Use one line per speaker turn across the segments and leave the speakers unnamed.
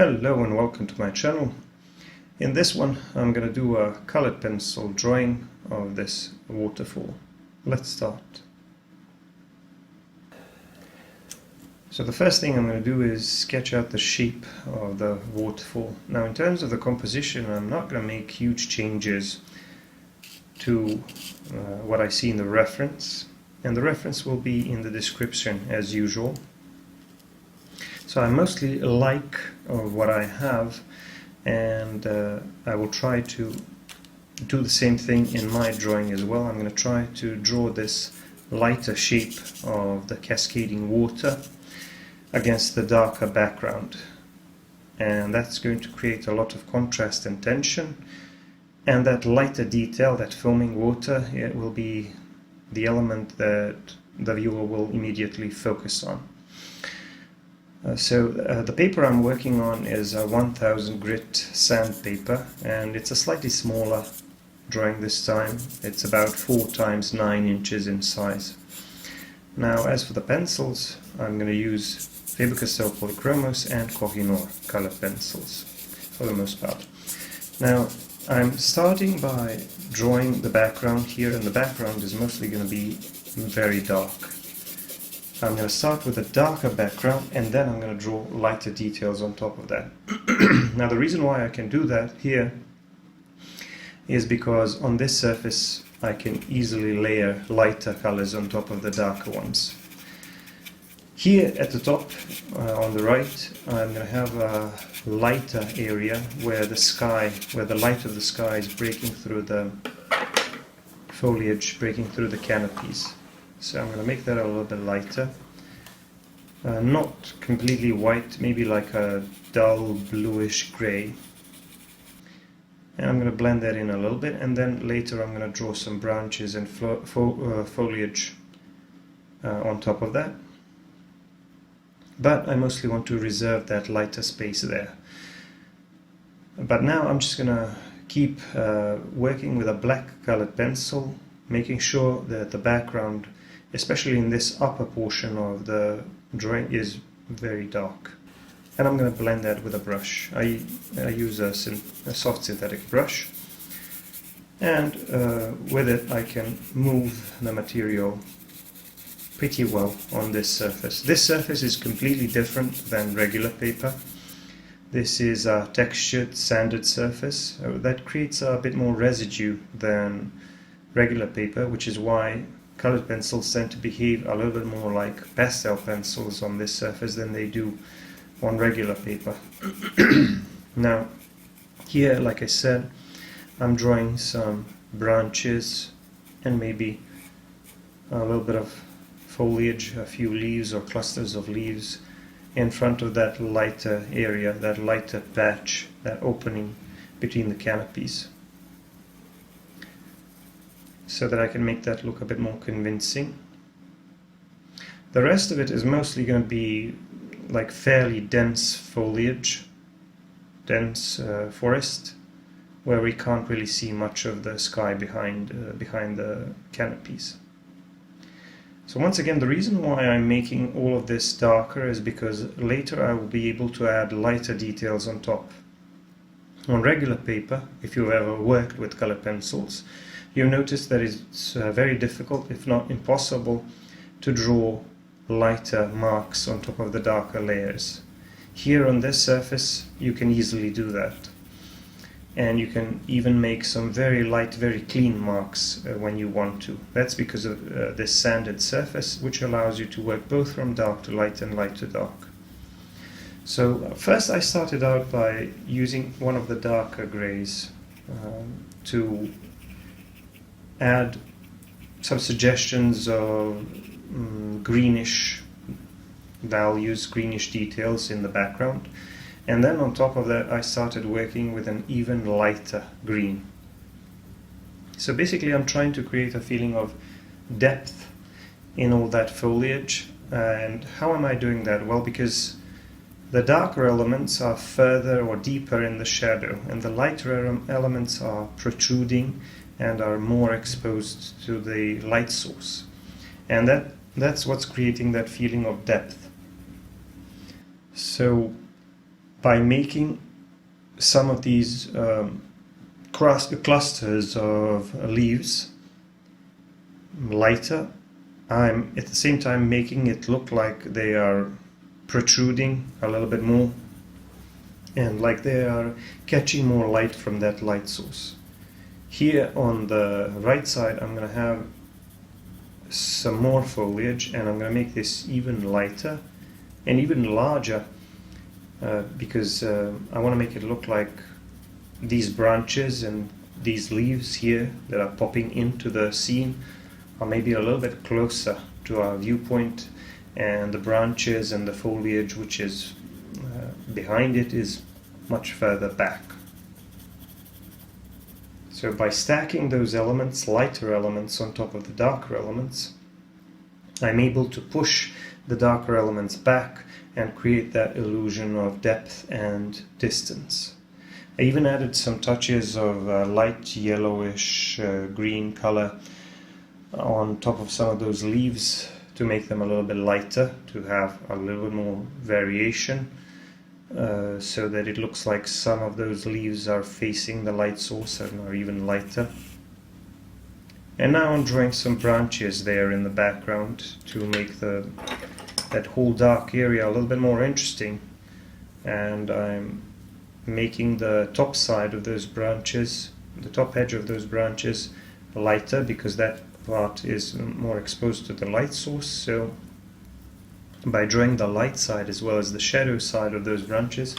Hello and welcome to my channel. In this one I'm going to do a colored pencil drawing of this waterfall. Let's start. So the first thing I'm going to do is sketch out the shape of the waterfall. Now in terms of the composition, I'm not going to make huge changes to what I see in the reference, and the reference will be in the description as usual. So I mostly like what I have, and I will try to do the same thing in my drawing as well. I'm going to try to draw this lighter shape of the cascading water against the darker background, and that's going to create a lot of contrast and tension, and that lighter detail, that foaming water, it will be the element that the viewer will immediately focus on. So the paper I'm working on is a 1000 grit sandpaper, and it's a slightly smaller drawing this time. It's about 4 times 9 inches in size. Now as for the pencils, I'm going to use Faber-Castell Polychromos and Kohinoor color pencils for the most part. Now I'm starting by drawing the background here, and the background is mostly going to be very dark. I'm going to start with a darker background, and then I'm going to draw lighter details on top of that. Now the reason why I can do that here is because on this surface I can easily layer lighter colors on top of the darker ones. Here at the top on the right, I'm going to have a lighter area where the light of the sky is breaking through the foliage, breaking through the canopies. So I'm going to make that a little bit lighter, not completely white, maybe like a dull bluish grey, and I'm going to blend that in a little bit, and then later I'm going to draw some branches and foliage on top of that, but I mostly want to reserve that lighter space there. But now I'm just going to keep working with a black colored pencil, making sure that the background, especially in this upper portion of the drawing, is very dark. And I'm going to blend that with a brush. I use a soft synthetic brush, and with it I can move the material pretty well on this surface. This surface is completely different than regular paper. This is a textured, sanded surface that creates a bit more residue than regular paper, which is why colored pencils tend to behave a little bit more like pastel pencils on this surface than they do on regular paper. Now here, like I said, I'm drawing some branches and maybe a little bit of foliage, a few leaves or clusters of leaves in front of that lighter area, that lighter patch, that opening between the canopies, so that I can make that look a bit more convincing. The rest of it is mostly going to be like fairly dense foliage, dense forest, where we can't really see much of the sky behind the canopies. So once again, the reason why I'm making all of this darker is because later I will be able to add lighter details on top. On regular paper, if you've ever worked with color pencils, you'll notice that it's very difficult, if not impossible, to draw lighter marks on top of the darker layers. Here on this surface you can easily do that, and you can even make some very light, very clean marks when you want to. That's because of this sanded surface, which allows you to work both from dark to light and light to dark. So first I started out by using one of the darker greys to add some suggestions of greenish values, greenish details in the background, and then on top of that I started working with an even lighter green. So basically I'm trying to create a feeling of depth in all that foliage. And how am I doing that? Well, because the darker elements are further or deeper in the shadow, and the lighter elements are protruding and are more exposed to the light source, and that's what's creating that feeling of depth. So by making some of these clusters of leaves lighter, I'm at the same time making it look like they are protruding a little bit more and like they are catching more light from that light source. Here on the right side I'm going to have some more foliage, and I'm going to make this even lighter and even larger because I want to make it look like these branches and these leaves here that are popping into the scene are maybe a little bit closer to our viewpoint, and the branches and the foliage which is behind it is much further back. So by stacking those elements, lighter elements, on top of the darker elements, I'm able to push the darker elements back and create that illusion of depth and distance. I even added some touches of light yellowish green color on top of some of those leaves to make them a little bit lighter, to have a little bit more variation, so that it looks like some of those leaves are facing the light source and are even lighter. And now I'm drawing some branches there in the background to make that whole dark area a little bit more interesting, and I'm making the top side of those branches, the top edge of those branches, lighter because that part is more exposed to the light source. So by drawing the light side as well as the shadow side of those branches,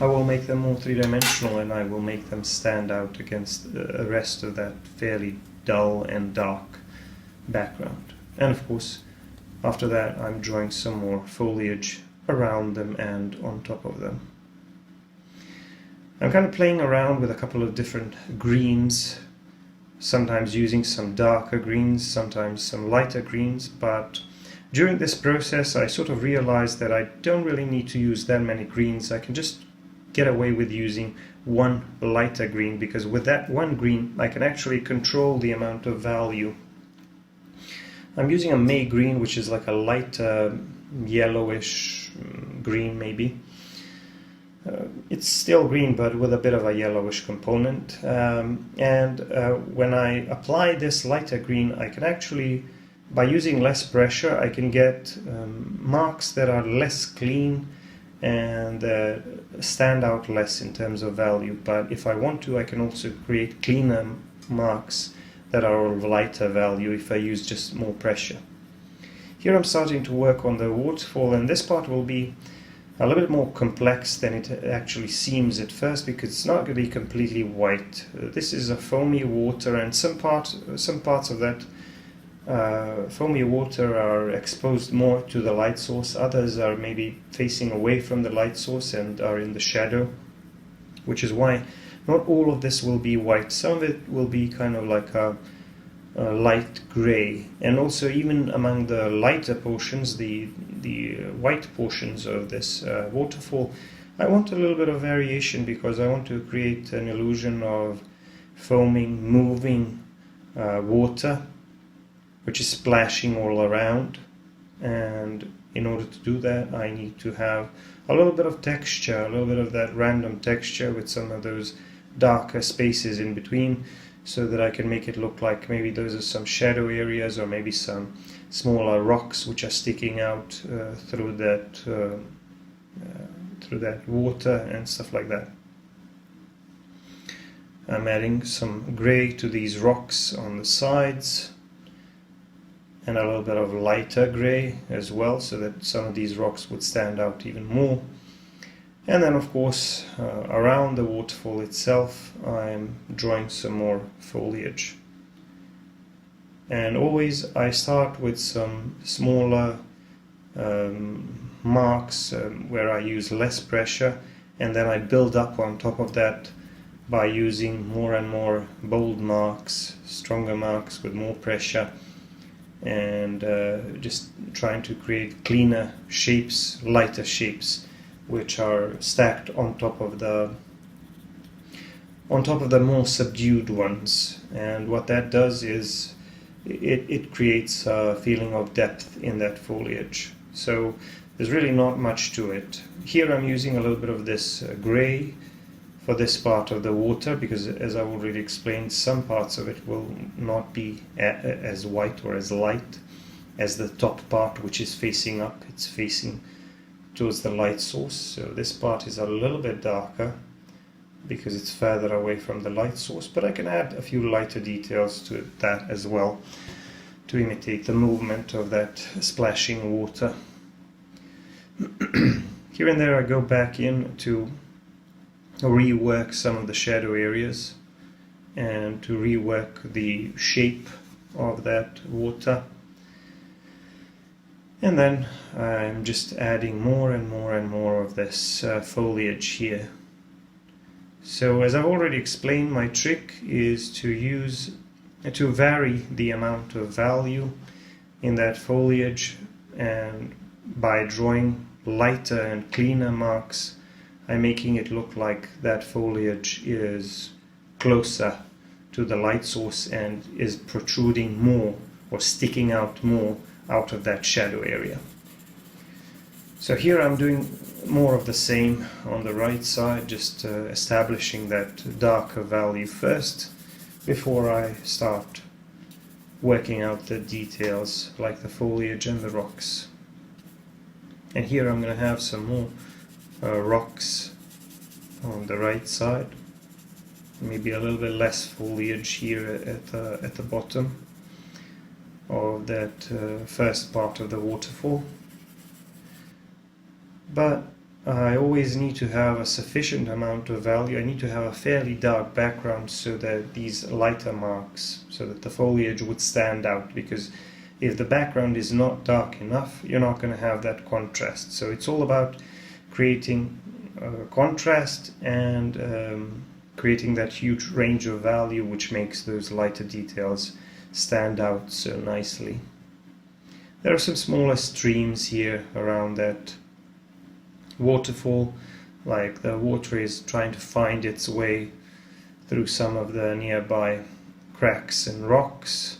I will make them more three-dimensional, and I will make them stand out against the rest of that fairly dull and dark background. And of course, after that I'm drawing some more foliage around them and on top of them. I'm kind of playing around with a couple of different greens, sometimes using some darker greens, sometimes some lighter greens, but during this process I sort of realized that I don't really need to use that many greens. I can just get away with using one lighter green, because with that one green I can actually control the amount of value. I'm using a May green, which is like a light yellowish green maybe. It's still green but with a bit of a yellowish component, and when I apply this lighter green, I can actually, by using less pressure, I can get marks that are less clean and stand out less in terms of value. But if I want to, I can also create cleaner marks that are of lighter value if I use just more pressure. Here I'm starting to work on the waterfall, and this part will be a little bit more complex than it actually seems at first, because it's not going to be completely white. This is a foamy water, and some parts of that foamy water are exposed more to the light source. Others are maybe facing away from the light source and are in the shadow, which is why not all of this will be white. Some of it will be kind of like a light gray, and also even among the lighter portions, the white portions of this waterfall, I want a little bit of variation, because I want to create an illusion of foaming, moving water which is splashing all around. And in order to do that, I need to have a little bit of texture, a little bit of that random texture with some of those darker spaces in between, so that I can make it look like maybe those are some shadow areas, or maybe some smaller rocks which are sticking out through that water and stuff like that. I'm adding some grey to these rocks on the sides, and a little bit of lighter grey as well, so that some of these rocks would stand out even more. And then of course around the waterfall itself I'm drawing some more foliage. And always I start with some smaller marks where I use less pressure, and then I build up on top of that by using more and more bold marks, stronger marks with more pressure, and just trying to create cleaner shapes, lighter shapes, which are stacked on top of the more subdued ones. And what that does is it creates a feeling of depth in that foliage. So There's really not much to it. Here I'm using a little bit of this grey for this part of the water, because as I've already explained, some parts of it will not be as white or as light as the top part, which is facing up. It's facing towards the light source, so this part is a little bit darker because it's further away from the light source, but I can add a few lighter details to that as well to imitate the movement of that splashing water. Here and there I go back in to rework some of the shadow areas and to rework the shape of that water. And then I'm just adding more and more and more of this foliage here. So as I've already explained, my trick is to vary the amount of value in that foliage, and by drawing lighter and cleaner marks, I'm making it look like that foliage is closer to the light source and is protruding more or sticking out more out of that shadow area. So here I'm doing more of the same on the right side, just establishing that darker value first before I start working out the details like the foliage and the rocks. And here I'm going to have some more rocks on the right side, maybe a little bit less foliage here at the bottom of that first part of the waterfall. But I always need to have a sufficient amount of value. I need to have a fairly dark background so that these lighter marks, so that the foliage would stand out, because if the background is not dark enough, you're not going to have that contrast. So it's all about creating contrast and creating that huge range of value which makes those lighter details stand out so nicely. There are some smaller streams here around that waterfall, like the water is trying to find its way through some of the nearby cracks and rocks.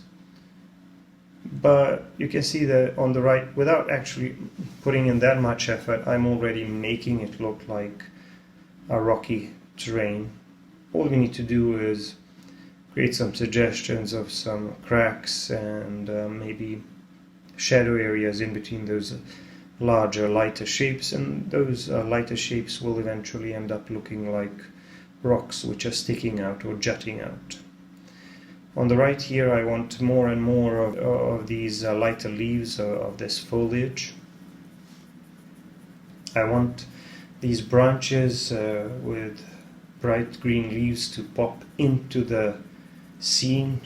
But you can see that on the right, without actually putting in that much effort, I'm already making it look like a rocky terrain. All we need to do is create some suggestions of some cracks and maybe shadow areas in between those larger, lighter shapes, and those lighter shapes will eventually end up looking like rocks which are sticking out or jutting out. On the right here I want more and more of these lighter leaves of this foliage. I want these branches with bright green leaves to pop into the scene,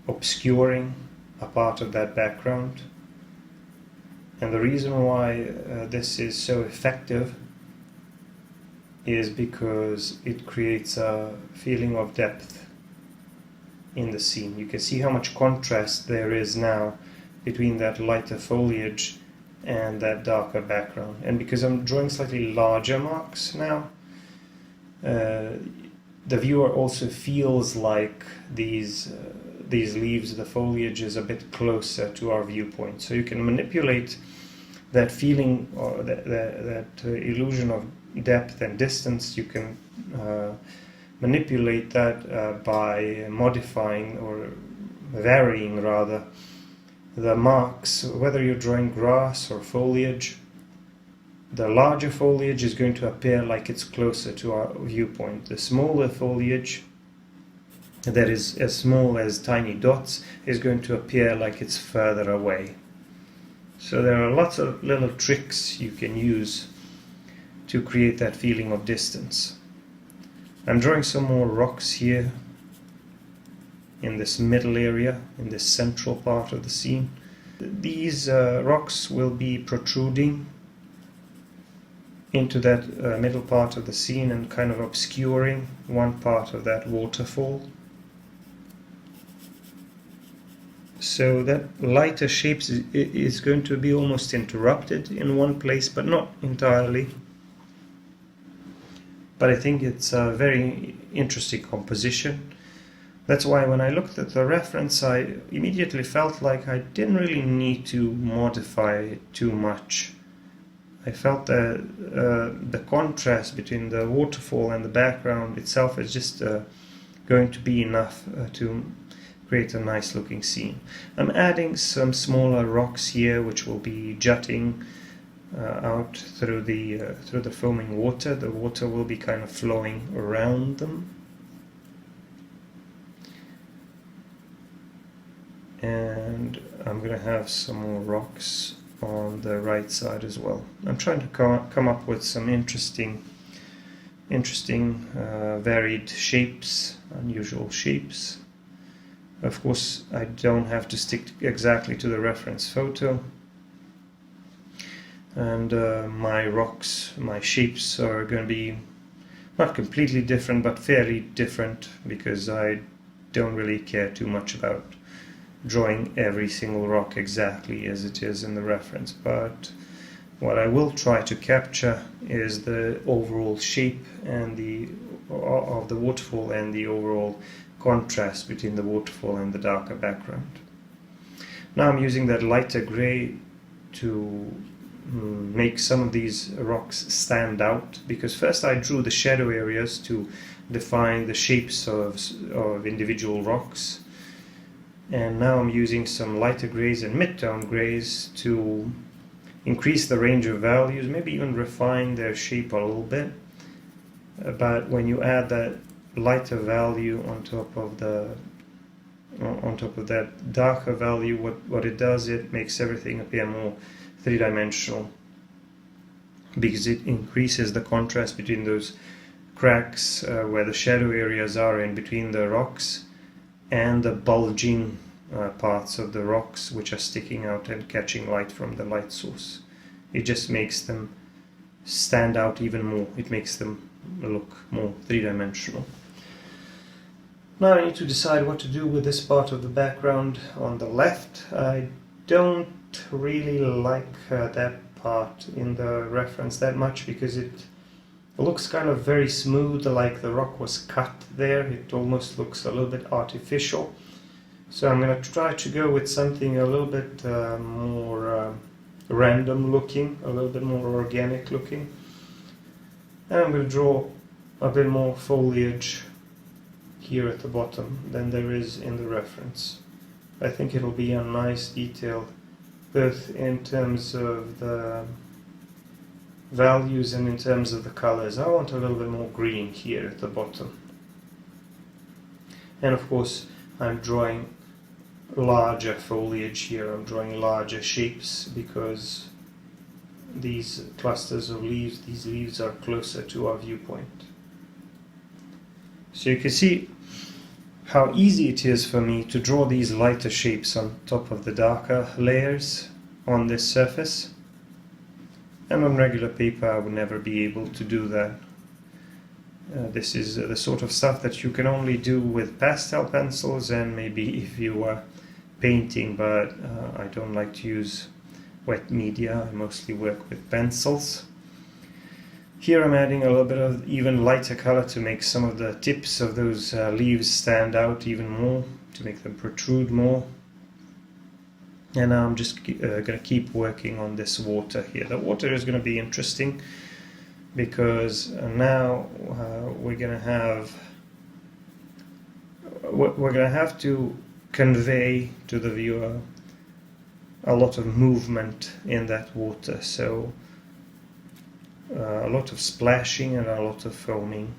obscuring a part of that background. And the reason why this is so effective is because it creates a feeling of depth in the scene. You can see how much contrast there is now between that lighter foliage and that darker background. And because I'm drawing slightly larger marks now, the viewer also feels like these leaves, the foliage is a bit closer to our viewpoint. So you can manipulate that feeling, or that illusion of depth and distance. You can manipulate that by modifying or varying rather the marks, whether you're drawing grass or foliage. The larger foliage is going to appear like it's closer to our viewpoint. The smaller foliage, that is as small as tiny dots, is going to appear like it's further away. So there are lots of little tricks you can use to create that feeling of distance. I'm drawing some more rocks here in this middle area, in this central part of the scene. These rocks will be protruding into that middle part of the scene and kind of obscuring one part of that waterfall. So that lighter shapes is going to be almost interrupted in one place, but not entirely. But I think it's a very interesting composition. That's why when I looked at the reference, I immediately felt like I didn't really need to modify it too much. I felt that the contrast between the waterfall and the background itself is just going to be enough to create a nice looking scene. I'm adding some smaller rocks here which will be jutting out through the foaming water. The water will be kind of flowing around them. And I'm going to have some more rocks on the right side as well. I'm trying to come up with some interesting varied shapes, unusual shapes. Of course, I don't have to stick exactly to the reference photo. And my rocks, my shapes are going to be not completely different, but fairly different, because I don't really care too much about drawing every single rock exactly as it is in the reference, but what I will try to capture is the overall shape and of the waterfall and the overall contrast between the waterfall and the darker background. Now I'm using that lighter grey to make some of these rocks stand out, because first I drew the shadow areas to define the shapes of individual rocks. And now I'm using some lighter greys and mid-tone greys to increase the range of values, maybe even refine their shape a little bit. But when you add that lighter value on top of that darker value, what it does, it makes everything appear more three-dimensional, because it increases the contrast between those cracks where the shadow areas are in between the rocks, and the bulging parts of the rocks which are sticking out and catching light from the light source. It just makes them stand out even more. It makes them look more three-dimensional. Now I need to decide what to do with this part of the background on the left. I don't really like that part in the reference that much, because it looks kind of very smooth, like the rock was cut there. It almost looks a little bit artificial. So I'm going to try to go with something a little bit more random looking, a little bit more organic looking. And I'm going to draw a bit more foliage here at the bottom than there is in the reference. I think it'll be a nice detail, both in terms of the values and in terms of the colors. I want a little bit more green here at the bottom. And of course I'm drawing larger foliage here. I'm drawing larger shapes because these clusters of leaves, these leaves are closer to our viewpoint. So you can see how easy it is for me to draw these lighter shapes on top of the darker layers on this surface. And on regular paper I would never be able to do that. This is the sort of stuff that you can only do with pastel pencils and maybe if you are painting, but I don't like to use wet media. I mostly work with pencils. Here I'm adding a little bit of even lighter color to make some of the tips of those leaves stand out even more, to make them protrude more. And now I'm just going to keep working on this water here. The water is going to be interesting because now we're going to have to convey to the viewer a lot of movement in that water. So a lot of splashing and a lot of foaming.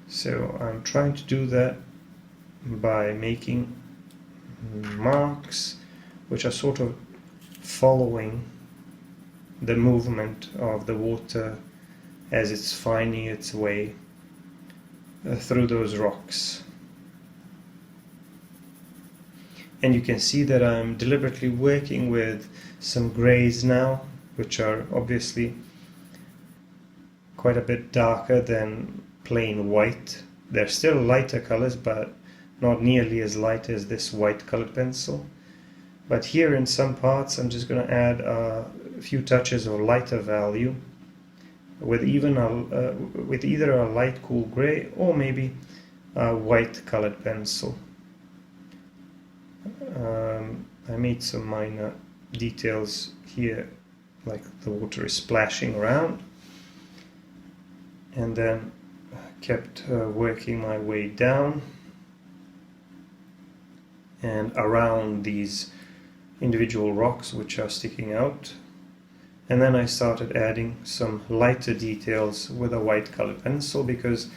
So I'm trying to do that by making marks which are sort of following the movement of the water as it's finding its way through those rocks. And you can see that I'm deliberately working with some greys now, which are obviously quite a bit darker than plain white. They're still lighter colors, but not nearly as light as this white colored pencil. But here in some parts I'm just going to add a few touches of lighter value with either a light cool gray or maybe white colored pencil. I made some minor details here, like the water is splashing around, and then kept working my way down and around these individual rocks which are sticking out. And then I started adding some lighter details with a white colored pencil, because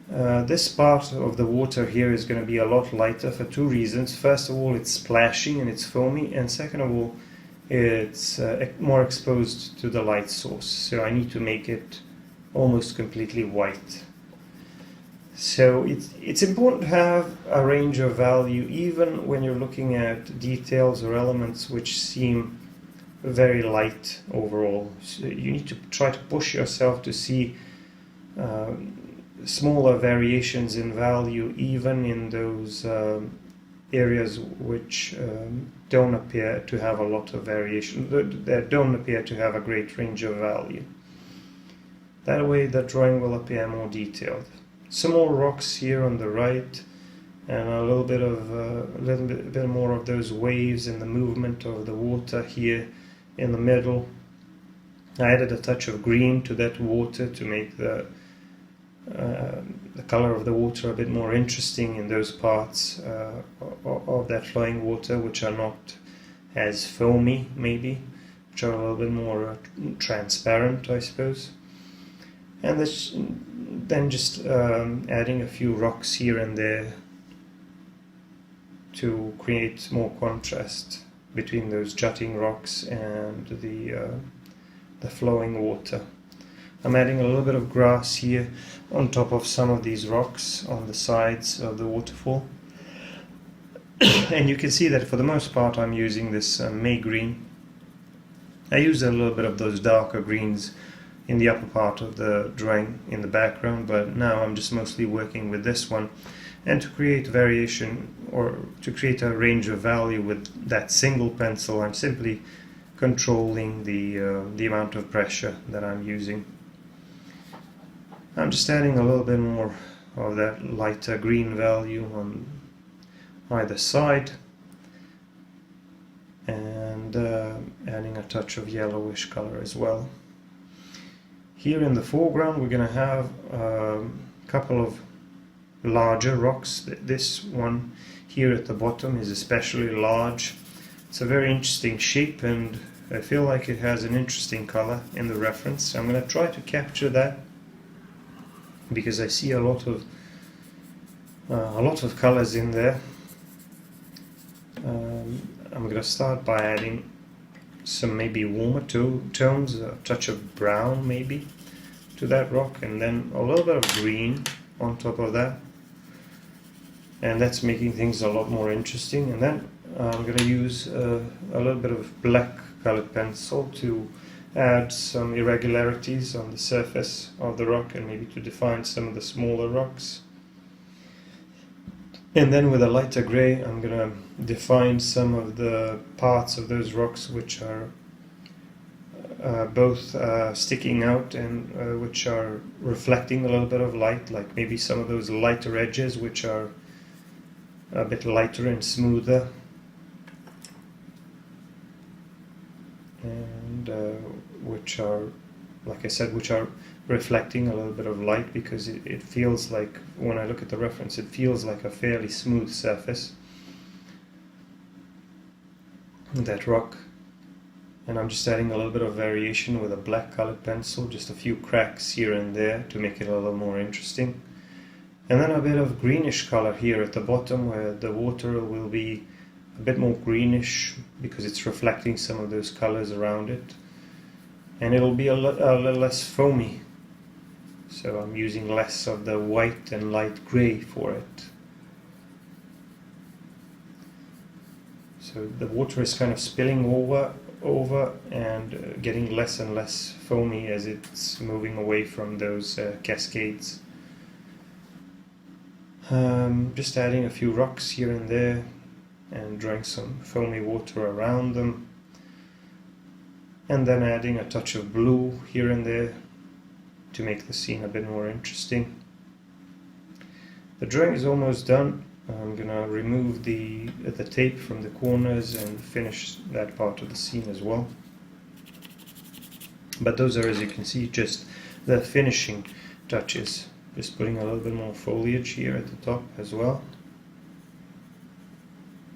this part of the water here is going to be a lot lighter for two reasons. First of all, it's splashing and it's foamy, and second of all, it's more exposed to the light source, so I need to make it almost completely white. So it's important to have a range of value even when you're looking at details or elements which seem very light overall. So you need to try to push yourself to see smaller variations in value even in those areas which don't appear to have a lot of variation, that don't appear to have a great range of value. That way the drawing will appear more detailed. Some more rocks here on the right, and a little bit more of those waves and the movement of the water here in the middle. I added a touch of green to that water to make the color of the water a bit more interesting in those parts of that flowing water which are not as foamy, maybe, which are a little bit more transparent, I suppose. And then just adding a few rocks here and there to create more contrast between those jutting rocks and the flowing water. I'm adding a little bit of grass here on top of some of these rocks on the sides of the waterfall. And you can see that for the most part I'm using this May green. I use a little bit of those darker greens in the upper part of the drawing in the background, but now I'm just mostly working with this one. And to create variation, or to create a range of value with that single pencil, I'm simply controlling the amount of pressure that I'm using. I'm just adding a little bit more of that lighter green value on either side, and adding a touch of yellowish color as well. Here in the foreground we're going to have a couple of larger rocks. This one here at the bottom is especially large. It's a very interesting shape, and I feel like it has an interesting color in the reference. I'm going to try to capture that because I see a lot of colors in there. I'm going to start by adding some maybe warmer tones, a touch of brown maybe to that rock, and then a little bit of green on top of that, and that's making things a lot more interesting. And then I'm going to use a little bit of black colored pencil to add some irregularities on the surface of the rock and maybe to define some of the smaller rocks. And then with a lighter grey I'm going to define some of the parts of those rocks which are both sticking out and which are reflecting a little bit of light, like maybe some of those lighter edges which are a bit lighter and smoother, and which are, like I said, which are reflecting a little bit of light, because it feels like, when I look at the reference, it feels like a fairly smooth surface, that rock. And I'm just adding a little bit of variation with a black colored pencil, just a few cracks here and there to make it a little more interesting. And then a bit of greenish color here at the bottom, where the water will be a bit more greenish because it's reflecting some of those colors around it, and it'll be a little less foamy, so I'm using less of the white and light gray for it. So the water is kind of spilling over and getting less and less foamy as it's moving away from those cascades. Just adding a few rocks here and there and drawing some foamy water around them, and then adding a touch of blue here and there to make the scene a bit more interesting. The drawing is almost done. I'm gonna remove the tape from the corners and finish that part of the scene as well. But those are, as you can see, just the finishing touches. Just putting a little bit more foliage here at the top as well.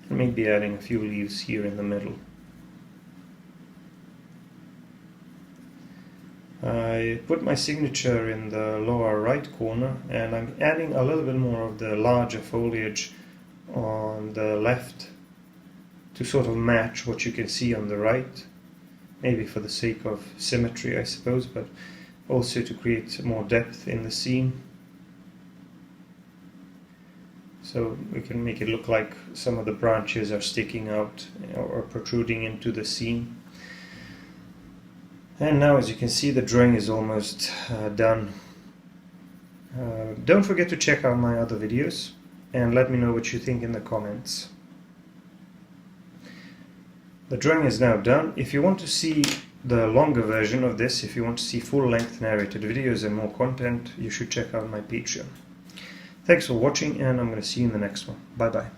And maybe adding a few leaves here in the middle. I put my signature in the lower right corner, and I'm adding a little bit more of the larger foliage on the left to sort of match what you can see on the right. Maybe for the sake of symmetry, I suppose, but also to create more depth in the scene. So we can make it look like some of the branches are sticking out or protruding into the scene. And now, as you can see, the drawing is almost done. Don't forget to check out my other videos and let me know what you think in the comments. The drawing is now done. If you want to see the longer version of this, if you want to see full-length narrated videos and more content, you should check out my Patreon. Thanks for watching, and I'm going to see you in the next one. Bye bye.